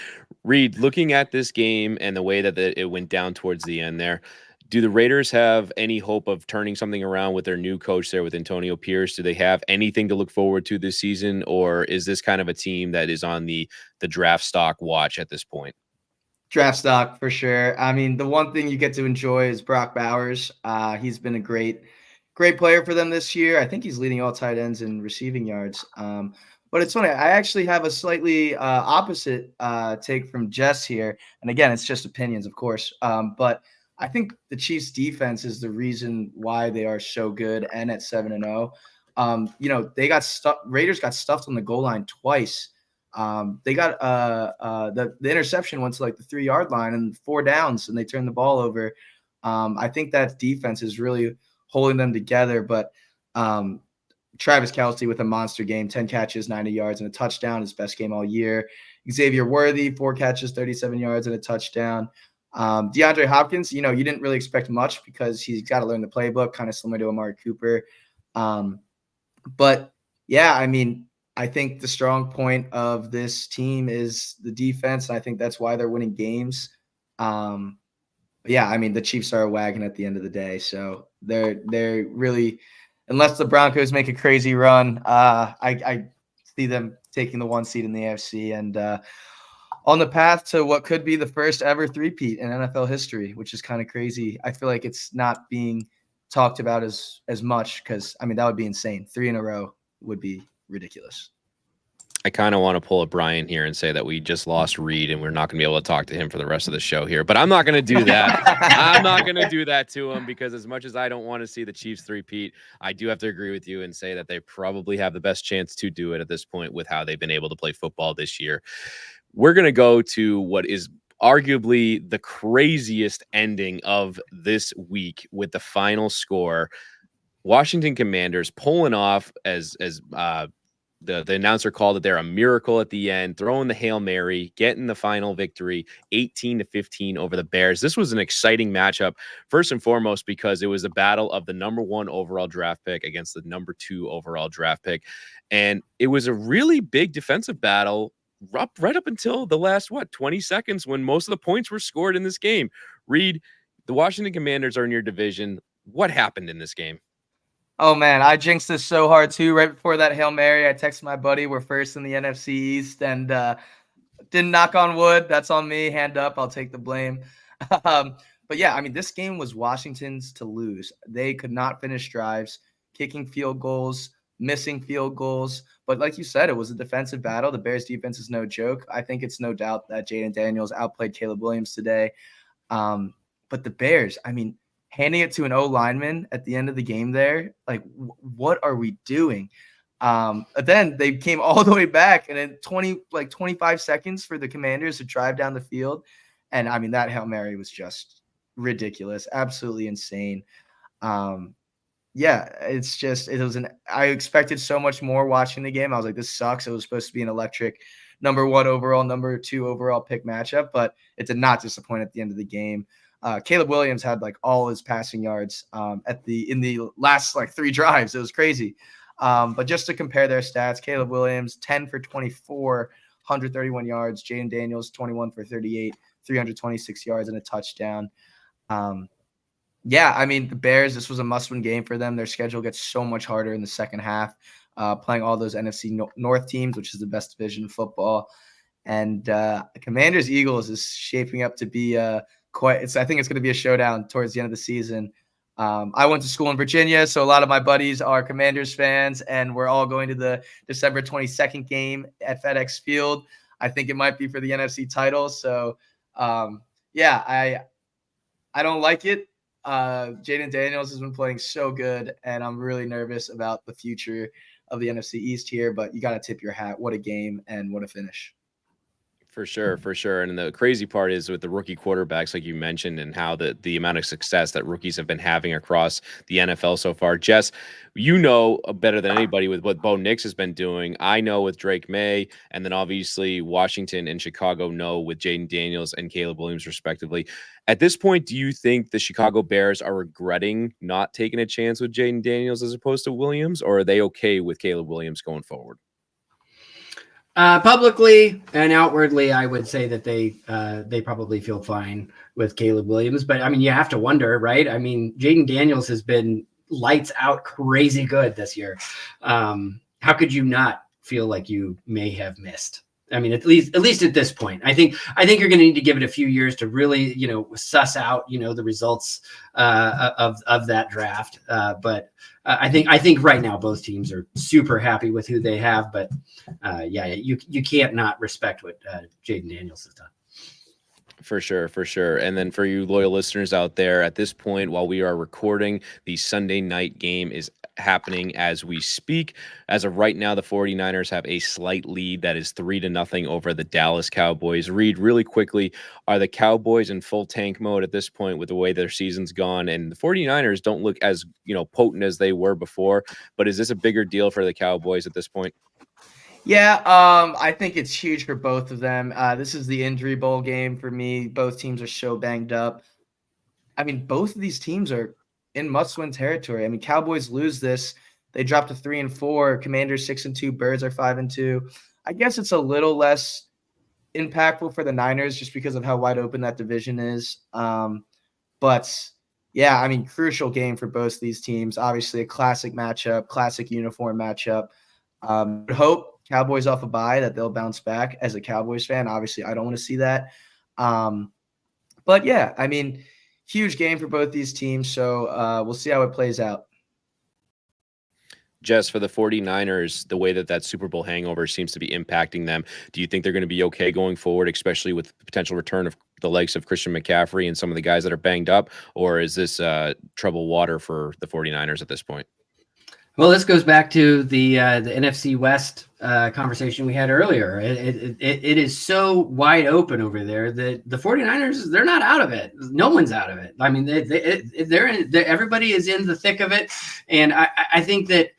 Speaker 1: Reed, looking at this game and the way that it went down towards the end there, do the Raiders have any hope of turning something around with their new coach there with Antonio Pierce? Do they have anything to look forward to this season, or is this kind of a team that is on the draft stock watch at this point?
Speaker 3: Draft stock for sure. I mean, the one thing you get to enjoy is Brock Bowers. He's been a great player for them this year. I think he's leading all tight ends in receiving yards. But it's funny. I actually have a slightly opposite take from Jess here. And again, it's just opinions, of course. But I think the Chiefs' defense is the reason why they are so good and at 7-0. They got stuck. Raiders got stuffed on the goal line twice. They got the interception went to like the 3-yard line and 4 downs, and they turned the ball over. I think that defense is really holding them together. But Travis Kelce with a monster game, 10 catches, 90 yards, and a touchdown, his best game all year. Xavier Worthy, 4 catches, 37 yards, and a touchdown. DeAndre Hopkins, you didn't really expect much because he's got to learn the playbook, kind of similar to Amari Cooper. But yeah, I mean, I think the strong point of this team is the defense. And I think that's why they're winning games. Yeah, I mean, the Chiefs are a wagon at the end of the day. So they're really, unless the Broncos make a crazy run, I see them taking the 1 seed in the AFC and on the path to what could be the first ever three-peat in NFL history, which is kind of crazy. I feel like it's not being talked about as much because, I mean, that would be insane. 3 in a row would be ridiculous.
Speaker 1: I kind of want to pull a Brian here and say that we just lost Reed and we're not going to be able to talk to him for the rest of the show here. But I'm not going to do that. I'm not going to do that to him because as much as I don't want to see the Chiefs three-peat, I do have to agree with you and say that they probably have the best chance to do it at this point with how they've been able to play football this year. We're going to go to what is arguably the craziest ending of this week with the final score. Washington Commanders pulling off as the announcer called that they're a miracle at the end, throwing the Hail Mary, getting the final victory, 18-15 over the Bears. This was an exciting matchup, first and foremost, because it was a battle of the number 1 overall draft pick against the number 2 overall draft pick. And it was a really big defensive battle right up until the last, 20 seconds when most of the points were scored in this game. Reed, the Washington Commanders are in your division. What happened in this game?
Speaker 3: Oh, man, I jinxed this so hard, too. Right before that Hail Mary, I texted my buddy, we're first in the NFC East, and didn't knock on wood. That's on me. Hand up. I'll take the blame. But, yeah, I mean, this game was Washington's to lose. They could not finish drives, kicking field goals, missing field goals. But like you said, it was a defensive battle. The Bears' defense is no joke. I think it's no doubt that Jaden Daniels outplayed Caleb Williams today. But the Bears, I mean, handing it to an O lineman at the end of the game there, like, what are we doing? Then they came all the way back, and in 25 seconds for the Commanders to drive down the field. And I mean, that Hail Mary was just ridiculous, absolutely insane. Yeah, I expected so much more watching the game. I was like, this sucks. It was supposed to be an electric number 1 overall, number 2 overall pick matchup, but it did not disappoint at the end of the game. Caleb Williams had like all his passing yards in the last like 3 drives. It was crazy. But just to compare their stats, Caleb Williams 10 for 24, 131 yards. Jaden Daniels 21 for 38, 326 yards and a touchdown. Yeah, I mean, the Bears, this was a must-win game for them. Their schedule gets so much harder in the second half, playing all those NFC North teams, which is the best division of football. And Commanders-Eagles is shaping up to be I think it's going to be a showdown towards the end of the season. I went to school in Virginia, so a lot of my buddies are Commanders fans, and we're all going to the December 22nd game at FedEx Field. I think it might be for the NFC title. So, yeah, I don't like it. Jaden Daniels has been playing so good, and I'm really nervous about the future of the NFC East here, but you got to tip your hat. What a game and what a finish.
Speaker 1: For sure, for sure. And the crazy part is with the rookie quarterbacks, like you mentioned, and how the amount of success that rookies have been having across the NFL so far. Jess, you know better than anybody with what Bo Nix has been doing. I know with Drake May, and then obviously Washington and Chicago know with Jaden Daniels and Caleb Williams, respectively. At this point, do you think the Chicago Bears are regretting not taking a chance with Jaden Daniels as opposed to Williams, or are they okay with Caleb Williams going forward?
Speaker 2: Publicly and outwardly, I would say that they probably feel fine with Caleb Williams. But I mean, you have to wonder, right? I mean, Jaden Daniels has been lights out, crazy good this year. How could you not feel like you may have missed? I mean, at least at this point, I think you're going to need to give it a few years to really, suss out, the results of that draft. But I think right now both teams are super happy with who they have. But you can't not respect what Jaden Daniels has done.
Speaker 1: For sure, for sure. And then for you loyal listeners out there, at this point, while we are recording, the Sunday night game is happening as we speak. As of right now, the 49ers have a slight lead that is 3-0 over the Dallas Cowboys. Reed, really quickly, are the Cowboys in full tank mode at this point with the way their season's gone? And the 49ers don't look as, potent as they were before, but is this a bigger deal for the Cowboys at this point?
Speaker 3: Yeah, I think it's huge for both of them. This is the injury bowl game for me. Both teams are so banged up. I mean, both of these teams are in must-win territory. I mean, Cowboys lose this, they drop to 3-4. Commanders 6-2. Birds are 5-2. I guess it's a little less impactful for the Niners just because of how wide open that division is. But yeah, I mean, crucial game for both these teams. Obviously, a classic matchup, classic uniform matchup. Hope Cowboys off a bye that they'll bounce back. As a Cowboys fan, obviously, I don't want to see that. But yeah, I mean, huge game for both these teams. So we'll see how it plays out.
Speaker 1: Jess, for the 49ers, the way that Super Bowl hangover seems to be impacting them, do you think they're going to be okay going forward, especially with the potential return of the likes of Christian McCaffrey and some of the guys that are banged up? Or is this troubled water for the 49ers at this point?
Speaker 2: Well, this goes back to the NFC West conversation we had earlier. It is so wide open over there that the 49ers, they're not out of it. No one's out of it. I mean, everybody is in the thick of it. And I think that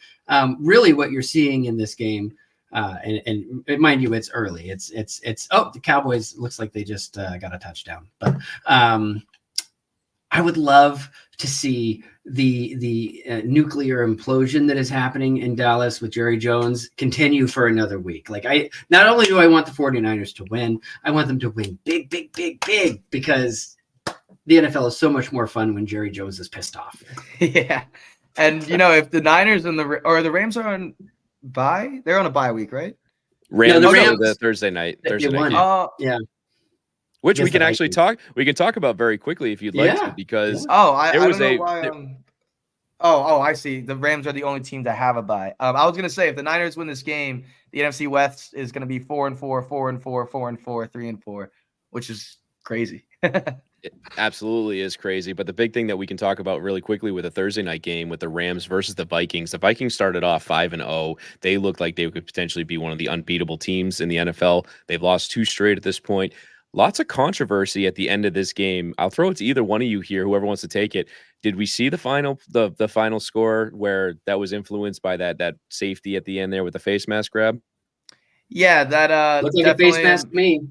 Speaker 2: really what you're seeing in this game, and mind you, it's early. It's the Cowboys looks like they just got a touchdown. But I would love to see the nuclear implosion that is happening in Dallas with Jerry Jones continue for another week. Like, not only do I want the 49ers to win, I want them to win big, big, big, big, because the NFL is so much more fun when Jerry Jones is pissed off.
Speaker 3: Yeah. And, if the Niners and the Rams are on bye, they're on a bye week, right?
Speaker 1: Rams, no, the Rams, the Thursday night.
Speaker 2: Yeah.
Speaker 1: Which we can actually talk. We can talk about very quickly if you'd like to, because
Speaker 3: I don't know why. I see. The Rams are the only team to have a bye. I was gonna say, if the Niners win this game, the NFC West is gonna be 4-4, 4-4, 4-4, 3-4, which is crazy.
Speaker 1: It absolutely is crazy. But the big thing that we can talk about really quickly with the Thursday night game with the Rams versus the Vikings. The Vikings started off 5-0. They looked like they could potentially be one of the unbeatable teams in the NFL. They've lost 2 straight at this point. Lots of controversy at the end of this game. I'll throw it to either one of you here, whoever wants to take it. Did we see the final score where that was influenced by that safety at the end there with the face mask grab?
Speaker 3: Yeah, that
Speaker 2: looked like a face mask to me.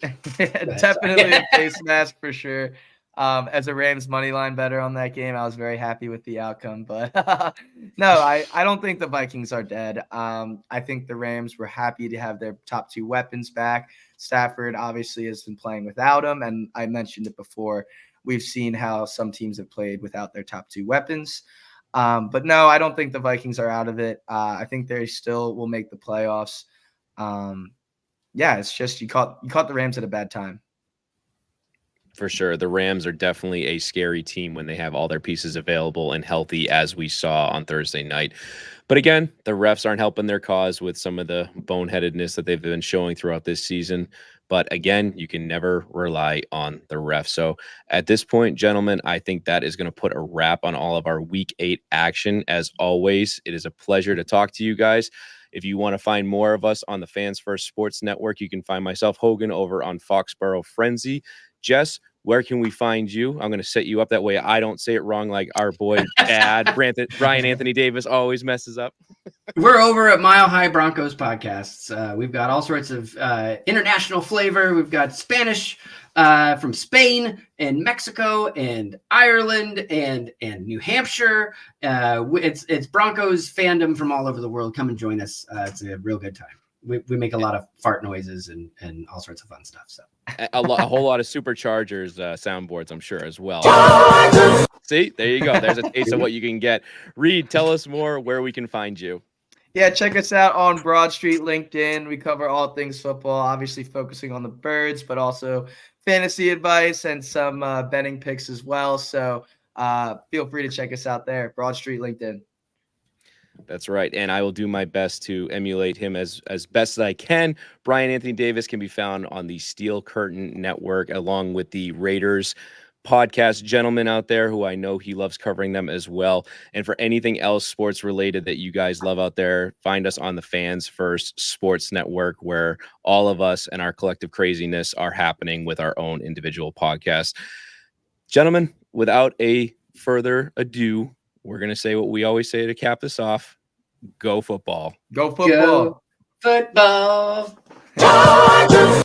Speaker 3: Definitely a face mask for sure. As a Rams money line better on that game, I was very happy with the outcome. But no, I don't think the Vikings are dead. I think the Rams were happy to have their top 2 weapons back. Stafford obviously has been playing without him, and I mentioned it before. We've seen how some teams have played without their top 2 weapons. But no, I don't think the Vikings are out of it. I think they still will make the playoffs. It's just you caught the Rams at a bad time.
Speaker 1: For sure. The Rams are definitely a scary team when they have all their pieces available and healthy, as we saw on Thursday night. But again, the refs aren't helping their cause with some of the boneheadedness that they've been showing throughout this season. But again, you can never rely on the refs. So at this point, gentlemen, I think that is going to put a wrap on all of our Week 8 action. As always, it is a pleasure to talk to you guys. If you want to find more of us on the Fans First Sports Network, you can find myself, Hogan, over on Foxborough Frenzy. Jess, where can we find you? I'm going to set you up that way I don't say it wrong like our boy Dad, Brian Anthony Davis, always messes up.
Speaker 2: We're over at Mile High Broncos podcasts. We've got all sorts of international flavor. We've got Spanish from Spain and Mexico and Ireland and New Hampshire. It's Broncos fandom from all over the world. Come and join us. It's a real good time. We make a lot of fart noises and all sorts of fun stuff. So
Speaker 1: a whole lot of Superchargers soundboards, I'm sure, as well. See, there you go. There's a taste of what you can get. Reed, tell us more where we can find you.
Speaker 3: Yeah, check us out on Broad Street LinkedIn. We cover all things football, obviously focusing on the Birds, but also fantasy advice and some betting picks as well. So feel free to check us out there, Broad Street LinkedIn.
Speaker 1: That's right. And I will do my best to emulate him as best as I can. Brian Anthony Davis can be found on the Steel Curtain Network, along with the Raiders podcast gentleman out there who I know he loves covering them as well. And for anything else sports related that you guys love out there, find us on the Fans First Sports Network, where all of us and our collective craziness are happening with our own individual podcasts. Gentlemen, without a further ado, we're going to say what we always say to cap this off. Go football.
Speaker 3: Go football.
Speaker 2: Go football.